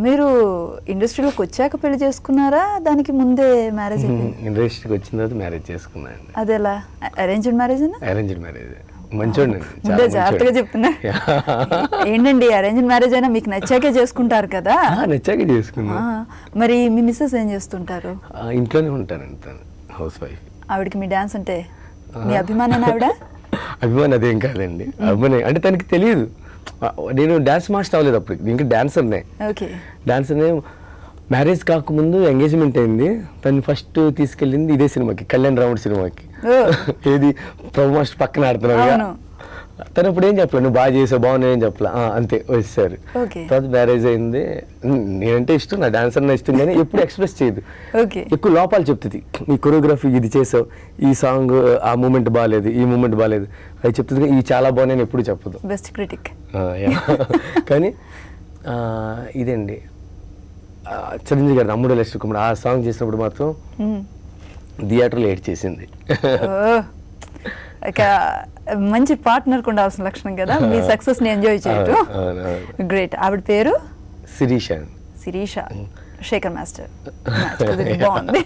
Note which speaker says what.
Speaker 1: మీరు ఇండస్ట్రీలోకి వచ్చాక పెళ్లి చేసుకున్నారా దానికి ముందే మ్యారేజ్
Speaker 2: ఇండస్ట్రీకి వచ్చిన తర్వాత మ్యారేజ్ చేసుకున్నాను.
Speaker 1: అదేలా అరేంజ్డ్ మ్యారేజ్?
Speaker 2: Arranged marriage. మంచోండి,
Speaker 1: జాగ్రత్తగా చెప్తున్నా. ఏంటండి అరేంజ్డ్ మ్యారేజ్ అయినా మీకు నచ్చాకే చేసుకుంటారు కదా?
Speaker 2: నచ్చాకే చేసుకున్నా.
Speaker 1: మరి మీ మిస్సెస్ ఏం చేస్తుంటారు?
Speaker 2: ఇంట్లోనే ఉంటానండి, తను హౌస్ వైఫ్.
Speaker 1: ఆవిడకి మీ డాన్స్ అంటే మీ అభిమానం? ఆవిడ
Speaker 2: అభిమానం అదేం కాదండి, అభిమానం అంటే తనకి తెలియదు. నేను డాన్స్ మాస్టర్ అవ్వలేదు అప్పుడు, ఇంకా డాన్సర్నే. డాన్సర్నే. మ్యారేజ్ కాకముందు ఎంగేజ్మెంట్ అయింది. తను ఫస్ట్ తీసుకెళ్ళింది ఇదే సినిమాకి, కళ్యాణ్ రాముడు సినిమాకి. ఏది ప్రభు మాస్టర్ పక్కన ఆడుతున్నావు. తను ఇప్పుడు ఏం చెప్పలే, నువ్వు బాగా చేసావు, బాగున్నావు ఏం చెప్పలే, అంతే వచ్చేసారు. తర్వాత మ్యారేజ్ అయింది. నేనంటే ఇష్టం, నా డాన్సర్ నా ఇష్టం, కానీ ఎప్పుడు ఎక్స్ప్రెస్ చేయదు. ఎక్కువ లోపాలు చెప్తుంది. ఈ కొరియోగ్రఫీ ఇది చేసావు, ఈ సాంగ్ ఆ మూమెంట్ బాగాలేదు, ఈ మూమెంట్ బాగాలేదు అది చెప్తుంది, ఇవి చాలా బాగున్నాయని ఎప్పుడు చెప్పదు.
Speaker 1: Best critic.
Speaker 2: కానీ ఇదండి చిరంజీవి గారు అమ్ముడు లక్ష్మి కుమార్ ఆ సాంగ్ చేసినప్పుడు మాత్రం థియేటర్లో ఏడ్ చేసింది.
Speaker 1: మంచి పార్ట్నర్ ఉండాల్సిన లక్షణం కదా మీ సక్సెస్ ని ఎంజాయ్ చేయటం. గ్రేట్. ఆవిడ పేరు
Speaker 2: శిరీష.
Speaker 1: శిరీష. శేఖర్ మాస్టర్. బాగుంది.